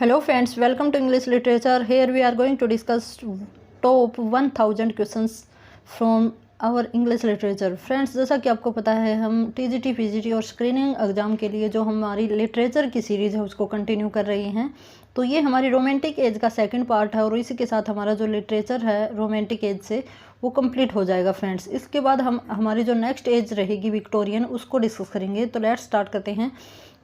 Hello friends, welcome to English Literature. Here we are going to discuss top 1000 questions from our English Literature. Friends, जैसा कि आपको पता है हम TGT, PGT और स्क्रीनिंग एग्ज़ाम के लिए जो हमारी लिटरेचर की सीरीज़ है उसको कंटिन्यू कर रही हैं। तो ये हमारी रोमांटिक एज का सेकंड पार्ट है और इसी के साथ हमारा जो लिटरेचर है रोमांटिक एज से वो कंप्लीट हो जाएगा फ्रेंड्स। इसके बाद हम हमारी जो नेक्स्ट एज रहेगी विक्टोरियन उसको डिस्कस करेंगे। तो लेट्स स्टार्ट करते हैं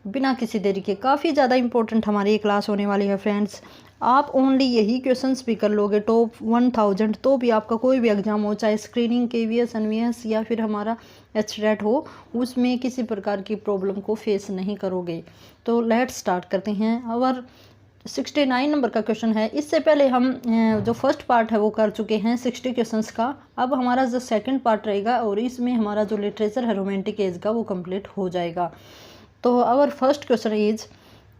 बिना किसी देरी के। काफ़ी ज़्यादा इंपॉर्टेंट हमारी ये क्लास होने वाली है फ्रेंड्स। आप ओनली यही क्वेश्चंस भी कर लोगे टॉप 1000 तो भी आपका कोई भी एग्जाम हो, चाहे स्क्रीनिंग, KVS, NVS या फिर हमारा HTET हो, उसमें किसी प्रकार की प्रॉब्लम को फेस नहीं करोगे। तो लेट्स स्टार्ट करते हैं। और 69 नंबर का क्वेश्चन है। इससे पहले हम जो फर्स्ट पार्ट है वो कर चुके हैं 60 क्वेश्चंस का। अब हमारा जो सेकंड पार्ट रहेगा और इसमें हमारा जो लिटरेचर है रोमांटिक एज का वो कंप्लीट हो जाएगा। तो our first question is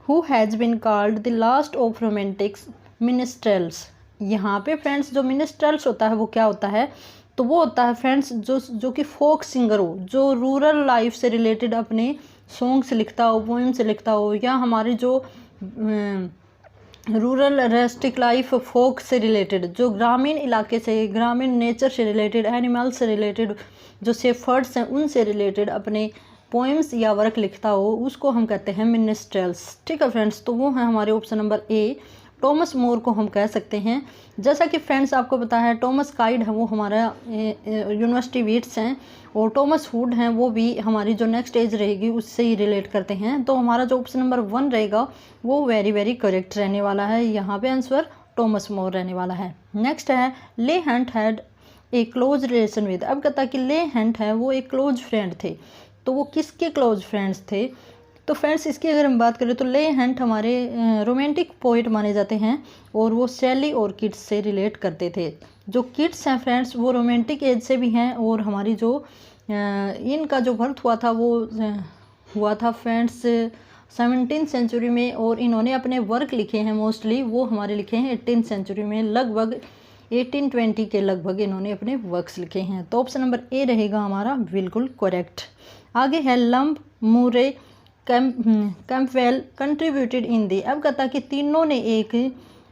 who has been called the last of romantics minstrels. यहाँ पे फ्रेंड्स जो मिनिस्ट्रेल्स होता है वो क्या होता है, तो वो होता है फ्रेंड्स जो कि फोक सिंगर हो, जो रूरल लाइफ से रिलेटेड अपने सॉन्ग्स लिखता हो, पोएम से लिखता हो, या हमारी जो रूरल रेस्टिक लाइफ फोक से रिलेटेड, जो ग्रामीण इलाके से, ग्रामीण नेचर से रिलेटेड, एनिमल से रिलेटेड, जो शेफर्ड्स हैं उनसे रिलेटेड अपने पोएम्स या वर्क लिखता हो, उसको हम कहते हैं मिनिस्ट्रेल्स। ठीक है फ्रेंड्स, तो वो है हमारे ऑप्शन नंबर ए। टॉमस मोर को हम कह सकते हैं। जैसा कि फ्रेंड्स आपको पता है टॉमस काइड है वो हमारा यूनिवर्सिटी वीट्स हैं, और टॉमस वुड हैं वो भी हमारी जो नेक्स्ट एज रहेगी उससे ही रिलेट करते हैं। तो हमारा जो ऑप्शन नंबर 1 रहेगा वो वेरी वेरी करेक्ट रहने वाला है। यहाँ पे आंसर टॉमस मोर रहने वाला है। नेक्स्ट है ले Hunt had a close relation with. अब कहता है कि ले हंट है वो एक क्लोज फ्रेंड थे, तो वो किसके क्लोज फ्रेंड्स थे। तो फ्रेंड्स इसकी अगर हम बात करें तो ले हंट हमारे रोमांटिक पोइट माने जाते हैं और वो शैली और किड्स से रिलेट करते थे। जो किड्स हैं फ्रेंड्स वो रोमांटिक एज से भी हैं, और हमारी जो इनका जो बर्थ हुआ था वो हुआ था फ्रेंड्स 17th सेंचुरी में, और इन्होंने अपने वर्क लिखे हैं मोस्टली वो हमारे लिखे हैं 18th सेंचुरी में, लगभग 1820 के लगभग इन्होंने अपने वर्क्स लिखे हैं। तो ऑप्शन नंबर ए रहेगा हमारा बिल्कुल करेक्ट। आगे है लम्ब मूरे कैम्पवेल कंट्रीब्यूटेड इन दी। अब कहता कि तीनों ने एक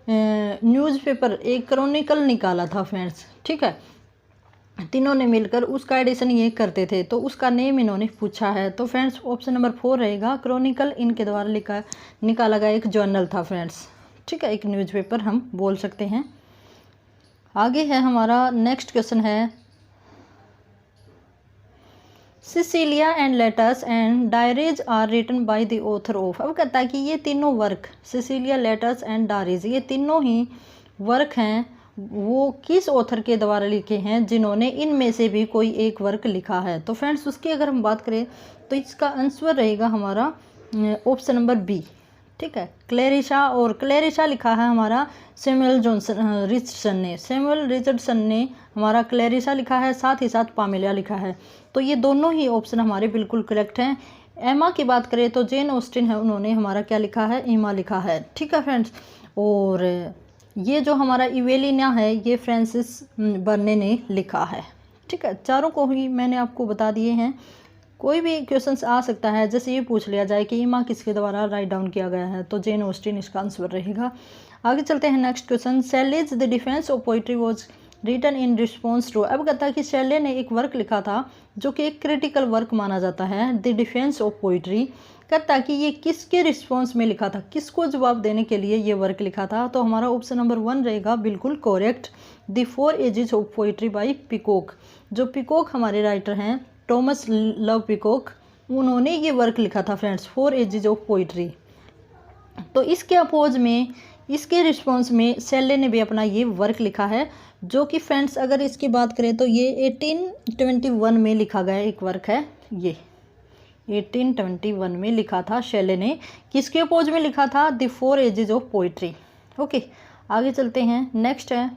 न्यूज़पेपर, एक क्रॉनिकल निकाला था फ्रेंड्स। ठीक है, तीनों ने मिलकर उसका एडिशन ये करते थे, तो उसका नेम इन्होंने पूछा है। तो फ्रेंड्स ऑप्शन नंबर 4 रहेगा। क्रॉनिकल इनके द्वारा निकाला गया एक जर्नल था फ्रेंड्स। ठीक है, एक न्यूज़पेपर हम बोल सकते हैं। आगे है हमारा नेक्स्ट क्वेश्चन है Cecilia and letters and diaries are written by the author of. अब कहता है कि ये तीनों work Cecilia, letters and diaries, ये तीनों ही वर्क हैं वो किस ऑथर के द्वारा लिखे हैं, जिन्होंने इनमें से भी कोई एक वर्क लिखा है। तो फ्रेंड्स उसकी अगर हम बात करें तो इसका आंसर रहेगा हमारा ऑप्शन नंबर बी। ठीक है, क्लेरिशा, और क्लेरिशा लिखा है हमारा सैमुअल रिचर्डसन ने। सैमुअल रिचर्डसन ने हमारा क्लेरिशा लिखा है, साथ ही साथ पामेलिया लिखा है। तो ये दोनों ही ऑप्शन हमारे बिल्कुल करेक्ट हैं। एमा की बात करें तो जेन ऑस्टिन है, उन्होंने हमारा क्या लिखा है, एमा लिखा है। ठीक है फ्रेंड्स, और ये जो हमारा इवेलिना है ये फ्रांसिस बर्ने ने लिखा है। ठीक है, चारों को ही मैंने आपको बता दिए हैं। कोई भी क्वेश्चंस आ सकता है, जैसे ये पूछ लिया जाए कि ईमा किसके द्वारा राइट डाउन किया गया है, तो जेन ऑस्टिन इसका आंसर रहेगा। आगे चलते हैं next question. Shelley's the defence of poetry was written in response to. अब कहता है कि शैले ने एक वर्क लिखा था जो कि एक क्रिटिकल वर्क माना जाता है, द डिफेंस ऑफ पोइट्री। कहता है कि ये किसके रिस्पॉन्स में लिखा था, किसको जवाब देने के लिए ये वर्क लिखा था। तो हमारा ऑप्शन नंबर 1 रहेगा बिल्कुल correct, the 4 ages of poetry by Peacock. जो पिकॉक हमारे राइटर हैं टॉमस लव पिकॉक, उन्होंने ये वर्क लिखा था फ्रेंड्स 4 एजेस ऑफ पोइट्री। तो इसके अपोज में, इसके रिस्पॉन्स में शैले ने भी अपना ये वर्क लिखा है, जो कि फ्रेंड्स अगर इसकी बात करें तो ये 1821 में लिखा गया एक वर्क है। ये 1821 में लिखा था शैले ने। किसके अपोज में लिखा था, the 4 ages of poetry. Okay, आगे चलते हैं। नेक्स्ट है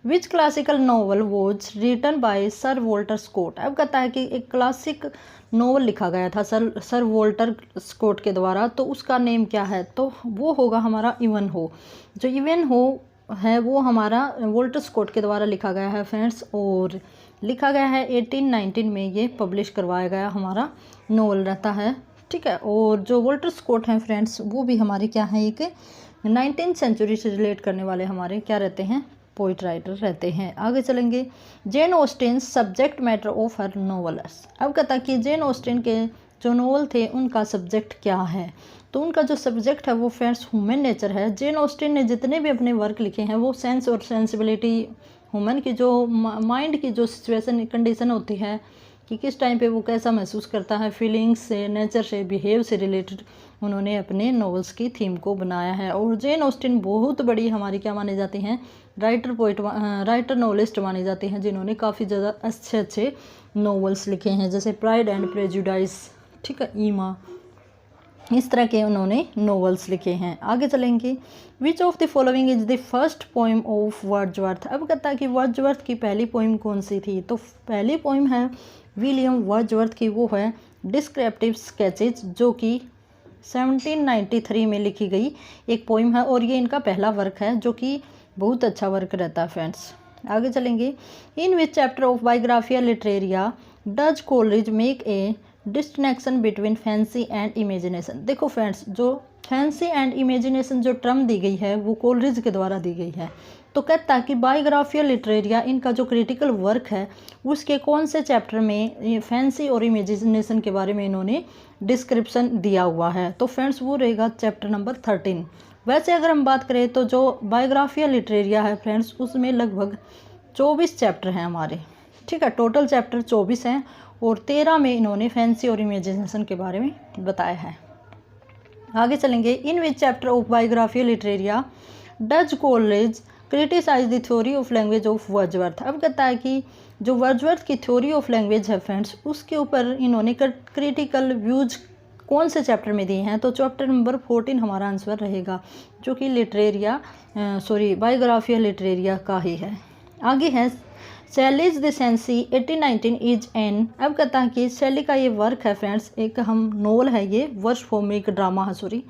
which classical novel was written by sir Walter Scott. अब कहता है कि एक क्लासिक नॉवल लिखा गया था सर वॉल्टर स्कॉट के द्वारा, तो उसका नेम क्या है, तो वो होगा हमारा इवन हो। जो इवन हो है वो हमारा वॉल्टर स्कॉट के द्वारा लिखा गया है फ्रेंड्स, और लिखा गया है 1819 में ये पब्लिश करवाया गया हमारा नॉवल रहता है। ठीक है। और जो वॉल्टर स्कॉट हैं फ्रेंड्स, वो भी हमारे क्या हैं, एक 19th सेंचुरी से रिलेट करने वाले हमारे क्या रहते हैं, पोइट राइटर रहते हैं। आगे चलेंगे, Jane Austen subject matter of her novels. अब कहता कि जेन ऑस्टिन के जो नॉवल थे उनका सब्जेक्ट क्या है, तो उनका जो सब्जेक्ट है वो फ्रेंड्स ह्यूमन नेचर है। जेन ऑस्टिन ने जितने भी अपने वर्क लिखे हैं वो सेंस और सेंसिबिलिटी, ह्यूमन की जो माइंड की जो सिचुएशन कंडीशन होती है कि किस टाइम पे वो कैसा महसूस करता है, फीलिंग्स से, नेचर से, बिहेव से रिलेटेड उन्होंने अपने नॉवेल्स की थीम को बनाया है। और जेन ऑस्टिन बहुत बड़ी हमारी क्या मानी जाती हैं, राइटर नॉवेलिस्ट मानी जाती हैं, जिन्होंने काफ़ी ज़्यादा अच्छे अच्छे नॉवेल्स लिखे हैं, जैसे प्राइड एंड प्रेजुडाइस, ठीक है, ईमा, इस तरह के उन्होंने नॉवेल्स लिखे हैं। आगे चलेंगे, विच of the following is the first poem of Wordsworth. अब कहता है कि वर्ड्सवर्थ की पहली पोइम कौन सी थी, तो पहली पोइम है विलियम वर्ड्सवर्थ की, वो है डिस्क्रिप्टिव स्केचेज, जो कि 1793 में लिखी गई एक पोइम है और ये इनका पहला वर्क है, जो कि बहुत अच्छा वर्क रहता है फ्रेंड्स। आगे चलेंगे, in which chapter of Biographia Literaria does Coleridge make a distinction between fancy and imagination. देखो फ्रेंड्स, जो फैंसी एंड इमेजिनेशन जो टर्म दी गई है वो कोलरिज के द्वारा दी गई है। तो कहता है कि बायोग्राफिया लिटरेरिया इनका जो क्रिटिकल वर्क है उसके कौन से चैप्टर में फैंसी और इमेजिनेशन के बारे में इन्होंने डिस्क्रिप्शन दिया हुआ है, तो फ्रेंड्स वो रहेगा चैप्टर नंबर 13। वैसे अगर हम बात करें तो जो बायोग्राफिया लिटरेरिया है फ्रेंड्स, उसमें लगभग 24 चैप्टर हैं हमारे, ठीक है, टोटल चैप्टर 24 हैं और 13 में इन्होंने फैंसी और इमेजिनेशन के बारे में बताया है। आगे चलेंगे, in which chapter of Biographia Literaria does Coleridge criticize the theory of language of Wordsworth. अब कहता है कि जो वर्ड्सवर्थ की थ्योरी ऑफ लैंग्वेज है फ्रेंड्स, उसके ऊपर इन्होंने क्रिटिकल व्यूज कौन से चैप्टर में दिए हैं, तो चैप्टर नंबर 14 हमारा आंसर रहेगा, जो कि बायोग्राफिया लिटरेरिया का ही है। आगे है Shelley's the sensi 1819 is an. अब कहता है कि शैली का ये वर्क है फ्रेंड्स, एक हम नोवेल है, ये वर्ष फॉर्म में एक ड्रामा है,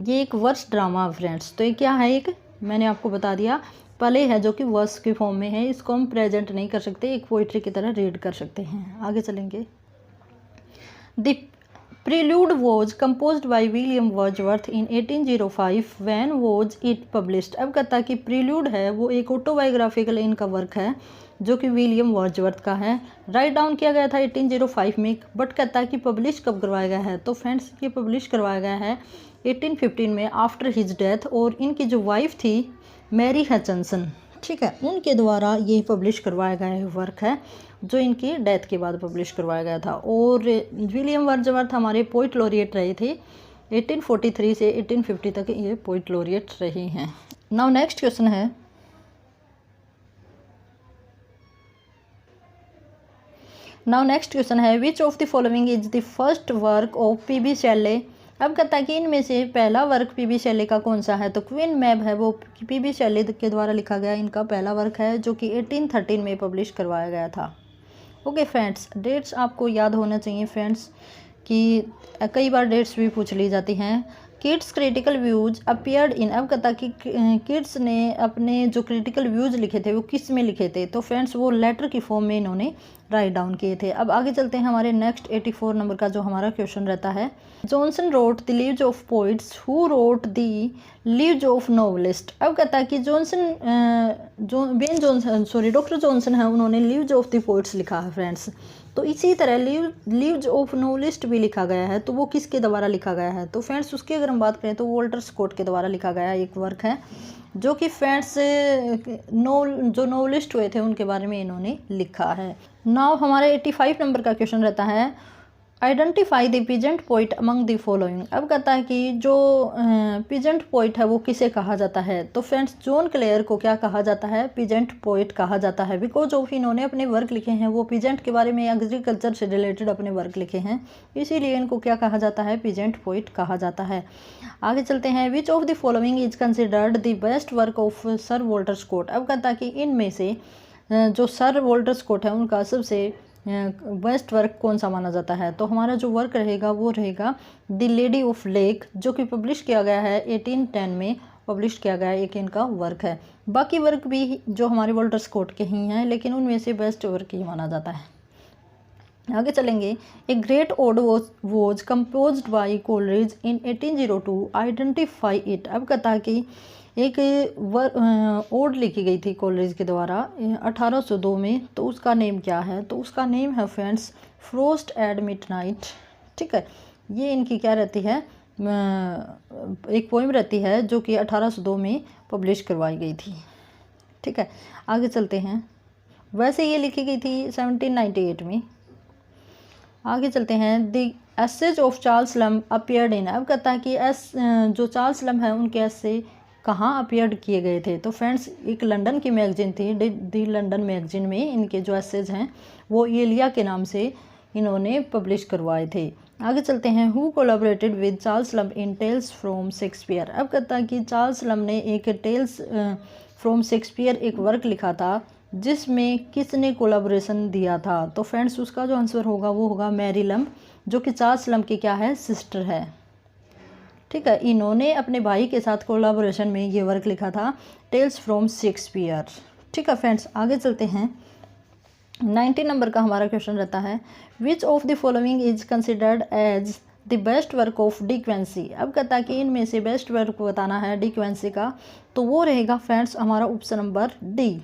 ये एक वर्ष ड्रामा है फ्रेंड्स। तो ये क्या है, एक मैंने आपको बता दिया प्ले है जो कि वर्स की फॉर्म में है, इसको हम प्रेजेंट नहीं कर सकते, एक पोइट्री की तरह रीड कर सकते हैं। आगे चलेंगे, the prelude was composed by William Wordsworth in 1805 when was it published. अब कहता है कि प्रील्यूड है वो एक ऑटोबायोग्राफिकल इनका वर्क है, जो कि विलियम वर्ड्सवर्थ का है, राइट डाउन किया गया था 1805 में, बट कहता है कि पब्लिश कब करवाया गया है, तो फ्रेंड्स ये पब्लिश करवाया गया है 1815 में आफ्टर हिज डेथ, और इनकी जो वाइफ थी मैरी हचनसन, ठीक है, उनके द्वारा ये पब्लिश करवाया गया वर्क है, जो इनकी डेथ के बाद पब्लिश करवाया गया था। और विलियम वर्ड्सवर्थ हमारे पोइट लॉरिएट रहे थे, 1843 से 1850 तक ये पोइट लॉरिएट रहे हैं। नाउ नेक्स्ट क्वेश्चन है, which of the following is the first work of P B. Shelley. अब कहता है कि इनमें से पहला वर्क पी.बी. शेले का कौन सा है, तो क्वीन मैब है वो पी.बी. शेले के द्वारा लिखा गया इनका पहला वर्क है, जो कि 1813 में पब्लिश करवाया गया था। ओके फ्रेंड्स, डेट्स आपको याद होना चाहिए फ्रेंड्स, कि कई बार डेट्स भी पूछ ली जाती हैं। Kids critical views appeared in. अब कहता कि किड्स ने अपने जो क्रिटिकल व्यूज लिखे थे वो किस में लिखे थे, तो फ्रेंड्स वो लेटर की फॉर्म में इन्होंने राइट डाउन किए थे। अब आगे चलते हैं, हमारे नेक्स्ट 84 नंबर का जो हमारा क्वेश्चन रहता है, Johnson wrote the leaves of poets, who wrote the leaves of novelist. अब कहता है कि डॉक्टर जॉनसन है, उन्होंने लिव्स ऑफ द पोइट्स लिखा है फ्रेंड्स। तो इसी तरह लिव्स ऑफ नॉवेलिस्ट भी लिखा गया है, तो वो किसके द्वारा लिखा गया है, तो फ्रेंड्स उसकी अगर हम बात करें तो वॉल्टर स्कॉट के द्वारा लिखा गया एक वर्क है, जो कि फ्रेंड्स जो नॉवेलिस्ट हुए थे उनके बारे में इन्होंने लिखा है। नाउ हमारे 85 नंबर का क्वेश्चन रहता है, identify the peasant poet among the following. अब कहता है कि जो पीजेंट पोइट है वो किसे कहा जाता है, तो फ्रेंड्स जॉन क्लेयर को क्या कहा जाता है, पीजेंट पोइट कहा जाता है, बिकॉज ऑफ इन्होंने अपने वर्क लिखे हैं वो पीजेंट के बारे में, एग्रीकल्चर से रिलेटेड अपने वर्क लिखे हैं, इसीलिए इनको क्या कहा जाता है, पीजेंट पोइट कहा जाता है। आगे चलते हैं, which of the following is considered the best work of sir Walter Scott. अब कहता है कि इनमें से जो सर वॉल्टर स्कॉट है उनका सबसे बेस्ट वर्क कौन सा माना जाता है, तो हमारा जो वर्क रहेगा वो रहेगा द लेडी ऑफ लेक, जो कि पब्लिश किया गया है 1810 में पब्लिश किया गया एक इनका वर्क है। बाकी वर्क भी जो हमारे वॉल्टर स्कॉट के ही हैं, लेकिन उनमें से बेस्ट वर्क ही माना जाता है। आगे चलेंगे। A great ode was composed by Coleridge in 1802, identify it. अब कहता है कि एक ओड लिखी गई थी कोलरिज के द्वारा 1802 में, तो उसका नेम क्या है? तो उसका नेम है फ्रेंड्स फ्रोस्ट एट मिडनाइट। ठीक है, ये इनकी क्या रहती है, एक पोइम रहती है जो कि 1802 में पब्लिश करवाई गई थी। ठीक है, आगे चलते हैं। वैसे ये लिखी गई थी 1798 में। आगे चलते हैं। The essays of Charles Lamb appeared in. अब कहता है कि जो चार्ल्स लम है उनके ऐसे कहाँ अपीयर्ड किए गए थे? तो फ्रेंड्स एक लंदन की मैगजीन थी, दी लंदन मैगजीन में इनके जो एसेज हैं वो एलिया के नाम से इन्होंने पब्लिश करवाए थे। आगे चलते हैं। Who collaborated with Charles Lamb in Tales from Shakespeare. अब कहता है कि चार्ल्स लम ने एक टेल्स फ्रॉम शेक्सपियर एक वर्क लिखा था, जिसमें किसने कोलैबोरेशन दिया था? तो फ्रेंड्स उसका जो आंसर होगा वो होगा मैरी लम, जो कि चार्ल्स लम की क्या है, सिस्टर है। ठीक है, इन्होंने अपने भाई के साथ कोलैबोरेशन में ये वर्क लिखा था, टेल्स फ्रॉम शेक्सपियर। ठीक है फ्रेंड्स, आगे चलते हैं। 19 नंबर का हमारा क्वेश्चन रहता है। Which of the following is considered as the best work of De Quincey. अब कहता है कि इनमें से बेस्ट वर्क बताना है डी क्वेंसी का, तो वो रहेगा फ्रेंड्स हमारा option number D,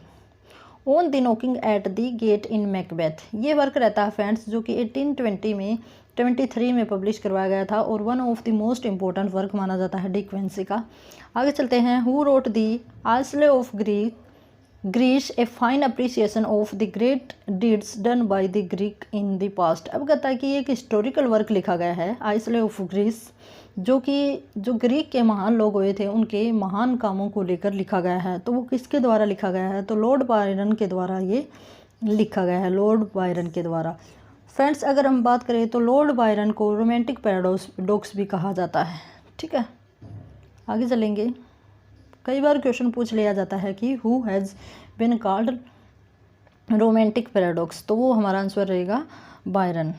on the knocking at the get in Macbeth. ये वर्क रहता है फ्रेंड्स जो कि 1823 में पब्लिश करवाया गया था और one of the most important work माना जाता है डी क्वेंसी का। आगे चलते हैं। Who wrote the isles of Greece a fine appreciation of the great deeds done by the Greek in the past. अब कहता है कि एक हिस्टोरिकल वर्क लिखा गया है आइसले ऑफ ग्रीस, जो ग्रीक के महान लोग हुए थे उनके महान कामों को लेकर लिखा गया है। तो वो किसके द्वारा लिखा गया है? तो लॉर्ड बायरन के द्वारा ये लिखा गया है, लॉर्ड बायरन के द्वारा। फ्रेंड्स अगर हम बात करें तो लॉर्ड बायरन को रोमांटिक पैराडॉक्स भी कहा जाता है। ठीक है, आगे चलेंगे। कई बार क्वेश्चन पूछ लिया जाता है कि who has been called romantic paradox, तो वो हमारा आंसर रहेगा Byron.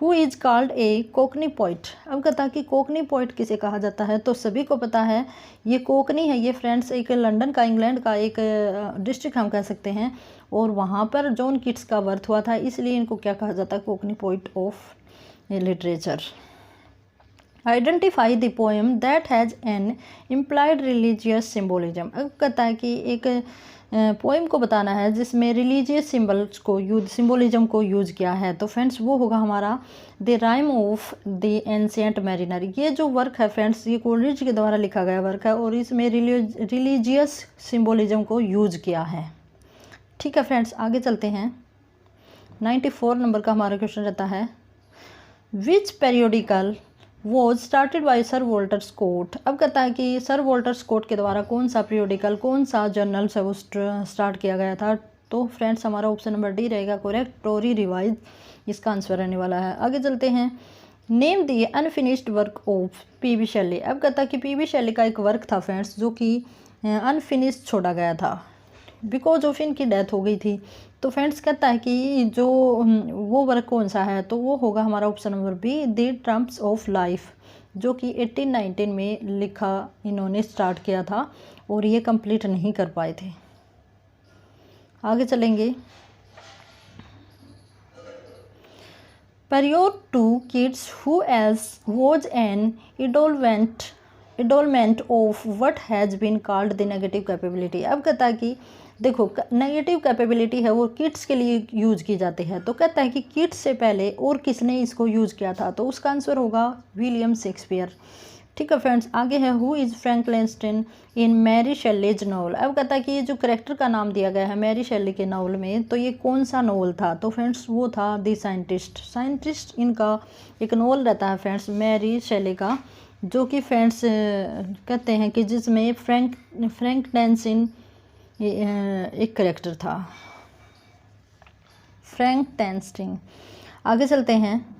Who is called a Konkani poet. अब कहता कि कोकनी पोइट किसे कहा जाता है? तो सभी को पता है ये कोकनी है, ये फ्रेंड्स एक लंदन का, इंग्लैंड का एक डिस्ट्रिक्ट हम कह सकते हैं, और वहाँ पर जॉन किट्स का बर्थ हुआ था, इसलिए इनको क्या कहा जाता है? Konkani poet of literature. Identify the poem that has an implied religious symbolism. अब कहता है कि एक पोएम को बताना है जिसमें रिलीजियस सिम्बोलिज्म को यूज़ किया है, तो फ्रेंड्स वो होगा हमारा the rhyme of the ancient mariner. ये जो वर्क है फ्रेंड्स ये कोलरिज के द्वारा लिखा गया वर्क है और इसमें रिलीजियस सिम्बोलिज्म को यूज़ किया है। ठीक है फ्रेंड्स, आगे चलते हैं। 94 नंबर का हमारा क्वेश्चन रहता है। Which periodical was started by sir Walter Scott. अब कहता है कि सर वॉल्टर स्कॉट के द्वारा कौन सा पीरियोडिकल, कौन सा जर्नल है वो स्टार्ट किया गया था? तो फ्रेंड्स हमारा ऑप्शन नंबर डी रहेगा करेक्ट, टोरी रिवाइज इसका आंसर रहने वाला है। आगे चलते हैं। Name the unfinished work of P B. Shelley. अब कहता है कि पी.बी. शेली का एक वर्क था फ्रेंड्स जो कि अनफिनिश्ड छोड़ा गया था बिकॉज ऑफ इनकी डेथ हो गई थी। तो फ्रेंड्स कहता है कि जो वो वर्क कौन सा है? तो वो होगा हमारा option number B, the triumphs of life, जो कि 1819 में लिखा इन्होंने स्टार्ट किया था और ये कंप्लीट नहीं कर पाए थे। आगे चलेंगे। Prior to kids who else was an endowment of what has been called the negative capability। अब कहता है कि देखो नेगेटिव कैपेबिलिटी है वो किड्स के लिए यूज़ की जाती है, तो कहता है कि किड्स से पहले और किसने इसको यूज़ किया था? तो उसका आंसर होगा विलियम शेक्सपियर। ठीक है फ्रेंड्स, आगे है। Who is Franklin in Mary Shelley's novel. अब कहता है कि ये जो करेक्टर का नाम दिया गया है मैरी शेली के नावल में, तो ये कौन सा नॉवल था? तो फ्रेंड्स वो था द साइंटिस्ट इनका एक नॉवल रहता है फ्रेंड्स मैरी शेली का, जो कि फ्रेंड्स कहते हैं कि जिसमें फ्रैंकलिन एक करेक्टर था, फ्रैंक टेंस्टिंग। आगे चलते हैं।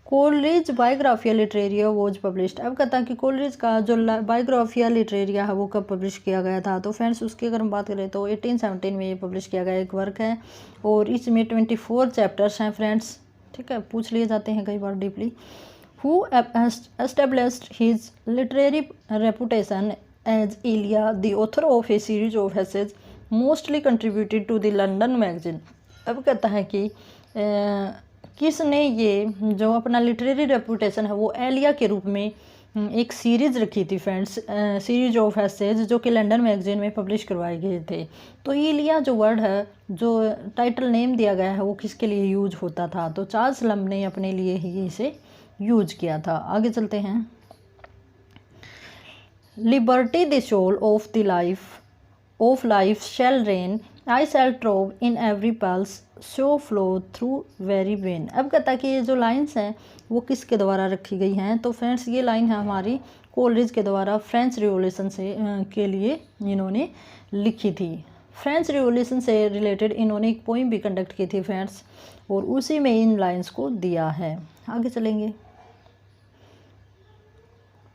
Coleridge Biographia Literaria was published. अब कहता है कि कोलरिज का जो बायोग्राफिया लिटरेरिया है वो कब पब्लिश किया गया था? तो फ्रेंड्स उसकी अगर हम बात करें तो 1817 में ये पब्लिश किया गया एक वर्क है और इसमें 24 चैप्टर्स हैं फ्रेंड्स। ठीक है, पूछ लिए जाते हैं कई बार deeply. Who established his literary reputation as Elia the author of a series of essays mostly contributed to the London magazine. अब कहता है कि किसने ये जो अपना लिटरेरी रेपुटेशन है वो एलिया के रूप में एक सीरीज़ रखी थी फ्रेंड्स, सीरीज ऑफ एसेज, जो कि लंदन मैगजीन में पब्लिश करवाए गए थे। तो इलिया जो वर्ड है, जो टाइटल नेम दिया गया है, वो किसके लिए यूज होता था? तो चार्ल्स लम्ब ने अपने लिए ही इसे यूज किया था। आगे चलते हैं। Liberty the soul of life shall reign, I shall throb in every pulse, so flow through every vein. अब कहता है कि ये जो लाइन्स हैं वो किसके द्वारा रखी गई हैं? तो फ्रेंड्स ये लाइन है हमारी कोलरिज के द्वारा फ्रेंच रिवॉल्यूशन से के लिए इन्होंने लिखी थी। फ्रेंच रिवॉल्यूशन से रिलेटेड इन्होंने एक पोइम भी कंडक्ट की थी फ्रेंड्स, और उसी में इन लाइन्स को दिया है। आगे चलेंगे।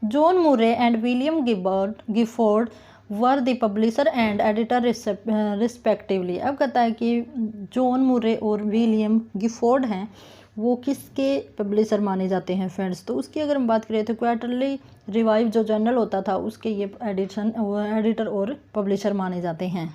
जॉन मुरे and William Gifford were the publisher and editor respectively. अब कहता है कि जॉन मुरे और विलियम गिफोर्ड हैं, वो किसके पब्लिशर माने जाते हैं फ्रेंड्स? तो उसकी अगर हम बात करें तो क्वार्टरली रिवाइव जो जर्नल होता था उसके ये एडिटर और पब्लिशर माने जाते हैं।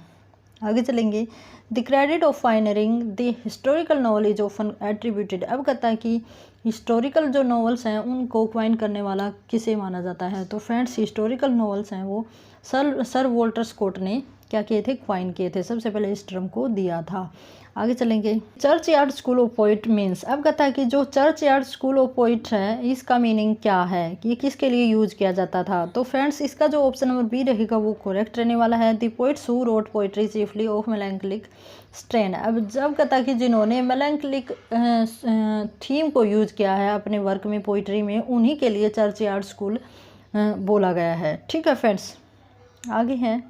आगे चलेंगे। The credit of pioneering the historical knowledge often attributed. अब कहता है कि हिस्टोरिकल जो नॉवेल्स हैं उनको क्वाइन करने वाला किसे माना जाता है? तो फ्रेंड्स हिस्टोरिकल नॉवेल्स हैं वो सर वॉल्टर स्कॉट ने क्या किए थे? क्वाइन किए थे, सबसे पहले इस टर्म को दिया था। आगे चलेंगे। Church yard school of poet means. अब कहता है कि जो church yard school of poet है इसका मीनिंग क्या है, कि ये किसके लिए यूज किया जाता था? तो फ्रेंड्स इसका जो ऑप्शन नंबर बी रहेगा वो करेक्ट रहने वाला है। The poets who wrote poetry chiefly of melancholic strain. अब जब कहता है कि जिन्होंने मेलैंकोलिक थीम को यूज किया है अपने वर्क में, पोइट्री में, उन्हीं के लिए चर्च यार्ड स्कूल बोला गया है। ठीक है फ्रेंड्स, आगे हैं।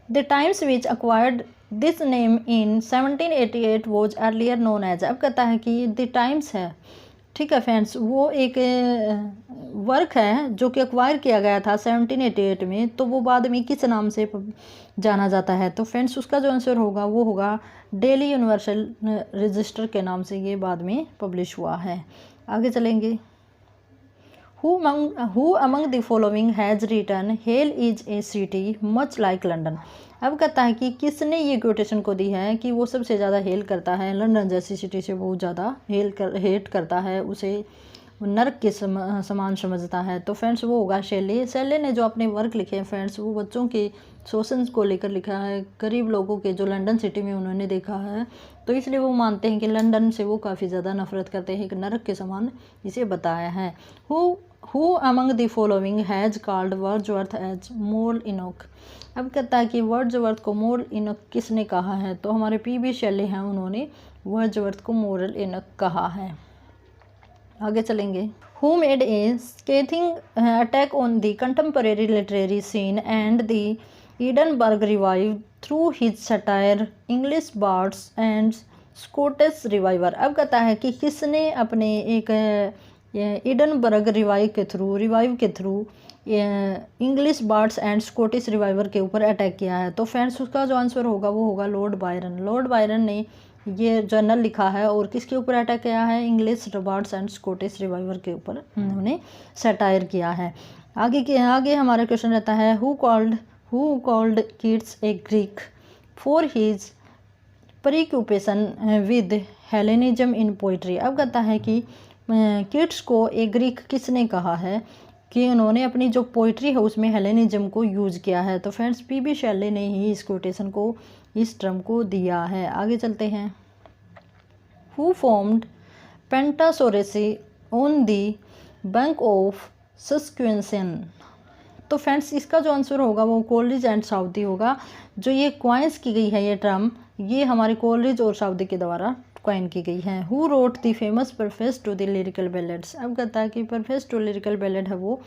The Times which acquired this name in 1788 was earlier known as. अब कहता है कि द टाइम्स है, ठीक है फ्रेंड्स, वो एक वर्क है जो कि अक्वायर किया गया था 1788 में, तो वो बाद में किस नाम से जाना जाता है? तो फ्रेंड्स उसका जो आंसर होगा वो होगा डेली यूनिवर्सल रजिस्टर के नाम से ये बाद में पब्लिश हुआ है। आगे चलेंगे। Who among the following has written Hale is a city much like London। अब कहता है कि किसने ये कोटेशन को दी है कि वो सबसे ज़्यादा हेल करता है, लंदन जैसी सिटी से बहुत ज़्यादा हेट करता है, उसे नर्क के समान समझता है? तो फ्रेंड्स वो होगा शेले। शेले ने जो अपने वर्क लिखे हैं फ्रेंड्स वो बच्चों के शोषण को लेकर लिखा है, गरीब लोगों के जो लंदन सिटी में उन्होंने देखा है, तो इसलिए वो मानते हैं कि लंदन से वो काफ़ी ज़्यादा नफरत करते हैं, एक नरक के समान इसे बताया है। Who among the following has called Wordsworth as moral eunuch. अब कहता है कि वर्ड्सवर्थ को मोरल इनोक किसने कहा है? तो हमारे पी.बी. शेले हैं, उन्होंने वर्ड्सवर्थ को मोरल इनोक कहा है। आगे चलेंगे। Who made a scathing attack on the contemporary literary scene and the Edinburgh review through his satire English bards and Scottish reviewer. अब कहता है कि किसने अपने एक एडनबर्ग रिवाइव के through English bards and Scottish reviewer के ऊपर अटैक किया है? तो फ्रेंड्स उसका जो आंसर होगा वो होगा लॉर्ड बायरन। लॉर्ड बायरन ने ये जर्नल लिखा है और किसके ऊपर अटैक किया है? English bards and Scottish reviewer के ऊपर उन्होंने सटायर किया है। आगे हमारा क्वेश्चन रहता है who called Keats a Greek for his preoccupation with Hellenism in poetry. अब कहता है कि कीट्स को एक ग्रीक किसने कहा है कि उन्होंने अपनी जो पोइट्री है उसमें हेलेनिज्म को यूज़ किया है? तो फ्रेंड्स पी.बी. शेले ने ही इस कोटेशन को, इस टर्म को दिया है। आगे चलते हैं। Who formed pantisocracy on the bank of Susquehanna. तो फ्रेंड्स इसका जो आंसर होगा वो कोलरिज एंड साउदी होगा। जो ये क्वाइंस की गई है ये टर्म, ये हमारे कोलरिज और साउदी के द्वारा क्वाइन की गई है। Who wrote the famous preface to the Lyrical Ballads. अब कहता है कि प्रेफेस टू लिरिकल बैलेड है वो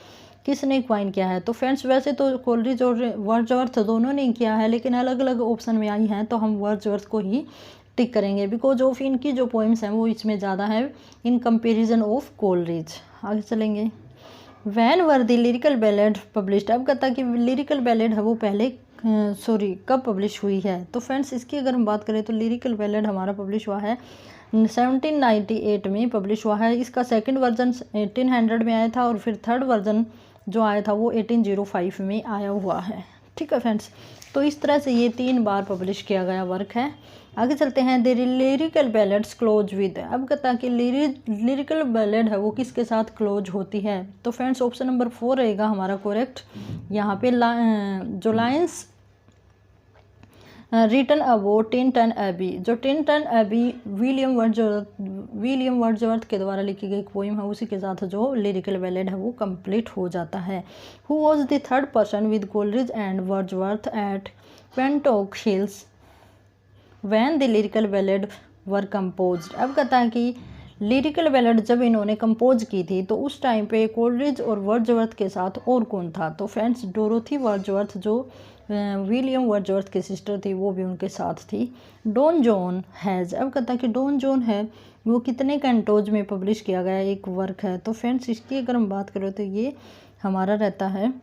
किसने क्वाइन किया है? तो फ्रेंड्स वैसे तो कोलरिज और वर्ड्सवर्थ दोनों ने किया है, लेकिन अलग अलग ऑप्शन में आई हैं तो हम वर्ड्सवर्थ को ही टिक करेंगे, बिकॉज ऑफ इनकी जो पोइम्स हैं वो इसमें ज़्यादा है इन कंपेरिजन ऑफ कोलरिज। आगे चलेंगे। When were the lyrical Ballad published. अब कहता है कि लिरिकल बैलेड है वो पहले कब पब्लिश हुई है? तो फ्रेंड्स इसकी अगर हम बात करें तो लिरिकल बैलेड हमारा पब्लिश हुआ है 1798 में पब्लिश हुआ है। इसका सेकंड वर्जन 1800 में आया था और फिर थर्ड वर्जन जो आया था वो 1805 में आया हुआ है। ठीक है फ्रेंड्स, तो इस तरह से ये 3 बार पब्लिश किया गया वर्क है। आगे चलते हैं। The Lyrical ballads close with, अब कहता है कि लिरिकल बैलेड है वो किसके साथ क्लोज होती है। तो फ्रेंड्स ऑप्शन नंबर 4 रहेगा हमारा करेक्ट। यहाँ पे जो lines written about Tintern Abbey, जो टिंटन एबी विलियम वर्ड्सवर्थ के द्वारा लिखी गई एक पोइम है, उसी के साथ जो लिरिकल बैलेड है वो कंप्लीट हो जाता है। Who was the third person with Coleridge and Wordsworth at Quantock hills when the lyrical ballad were composed, अब कहता है कि लिरिकल बैलेड जब इन्होंने कंपोज की थी तो उस टाइम पे कोलरिज और वर्ड्सवर्थ के साथ और कौन था। तो फ्रेंड्स डोरोथी वर्ड्सवर्थ जो विलियम वर्ड्सवर्थ की सिस्टर थी वो भी उनके साथ थी। डॉन जॉन हैज़, अब कहता है कि डॉन जॉन है वो कितने कैंटोज में पब्लिश किया गया एक वर्क है। तो फ्रेंड्स इसकी अगर हम बात करें तो ये हमारा रहता है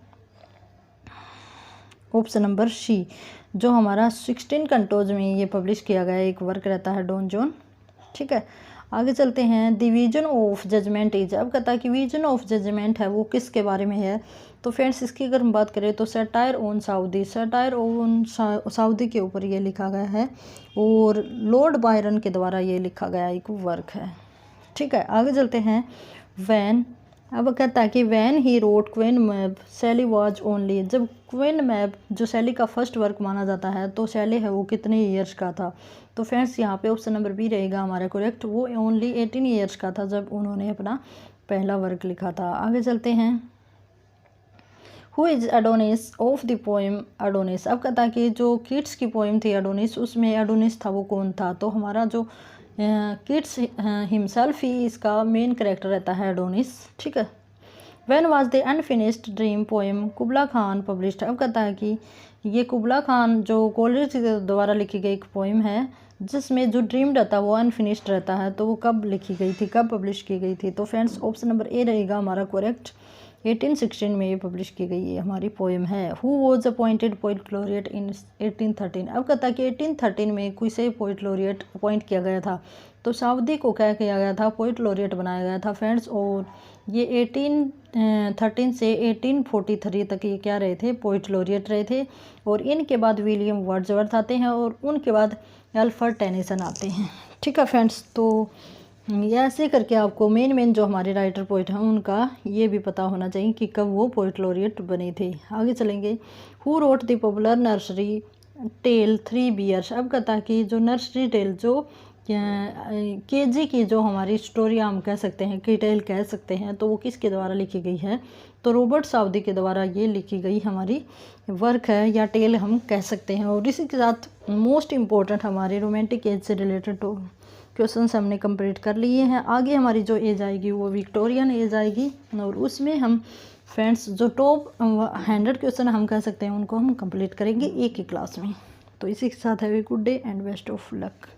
ऑप्शन नंबर सी, जो हमारा 16 कैंटोज में ये पब्लिश किया गया एक वर्क रहता है डॉन जॉन। ठीक है, आगे चलते हैं। The vision of judgment is, अब कहता है कि विजन ऑफ जजमेंट है वो किसके बारे में है। तो फ्रेंड्स इसकी अगर हम बात करें तो satire on Southey, satire on Southey के ऊपर ये लिखा गया है और लॉर्ड बायरन के द्वारा ये लिखा गया एक वर्क है। ठीक है, आगे चलते हैं। वैन, अब कहता है कि वैन ही रोट क्वीन मैब सैली वॉज ओनली, जब क्वीन मैब जो सैली का फर्स्ट वर्क माना जाता है तो सैली है वो कितने ईयर्स का था। तो फ्रेंड्स यहाँ पे ऑप्शन नंबर बी रहेगा हमारा करेक्ट, वो ओनली 18 ईयर्स का था जब उन्होंने अपना पहला वर्क लिखा था। आगे चलते हैं। Who is Adonis of the poem Adonis, अब कहता है कि जो किट्स की पोएम थी एडोनिस, उसमें एडोनिस था वो कौन था। तो हमारा जो किट्स हिमसेल्फ ही इसका मेन कैरेक्टर रहता है एडोनिस। ठीक है। When was the unfinished dream poem कुबला Khan published, अब कहता है कि ये कुबला खान जो कोलरिज के द्वारा लिखी गई एक पोएम है जिसमें जो ड्रीम रहता है वो अनफिनिश्ड रहता है, तो वो कब लिखी गई थी, कब पब्लिश की गई थी। तो फ्रेंड्स ऑप्शन नंबर ए रहेगा हमारा करेक्ट, 1816 में ये पब्लिश की गई ये हमारी पोएम है। Who was appointed poet laureate in 1813, अब कहता है कि 1813 में किसे पोइट लॉरिएट अपॉइंट किया गया था। तो साउदी को क्या किया गया था, पोइट लॉरिएट बनाया गया था फ्रेंड्स। और ये 1813 से 1843 तक ये क्या रहे थे, पोइट लॉरिएट रहे थे। और इनके बाद विलियम वर्ड्सवर्थ आते हैं और उनके बाद अल्फ्रेड टेनिसन आते हैं। ठीक है फ्रेंड्स, तो ये ऐसे करके आपको मेन जो हमारे राइटर पोइट हैं उनका ये भी पता होना चाहिए कि कब वो पोइट लॉरिएट बने थे। आगे चलेंगे। Who wrote the popular nursery tale 3 bears, अब कहता है कि जो नर्सरी टेल जो केजी की जो हमारी स्टोरी हम कह सकते हैं, की टेल कह सकते हैं, तो वो किसके द्वारा लिखी गई है। तो रॉबर्ट साउदी के द्वारा ये लिखी गई हमारी वर्क है या टेल हम कह सकते हैं। और इसी के साथ मोस्ट इम्पोर्टेंट हमारे रोमांटिक एज से रिलेटेड क्वेश्चंस हमने कंप्लीट कर लिए हैं। आगे हमारी जो एज आएगी वो विक्टोरियन एज आएगी और उसमें हम फ्रेंड्स जो टॉप 100 क्वेश्चन हम कह सकते हैं उनको हम कंप्लीट करेंगे एक ही क्लास में। तो इसी के साथ have a good day and best of luck.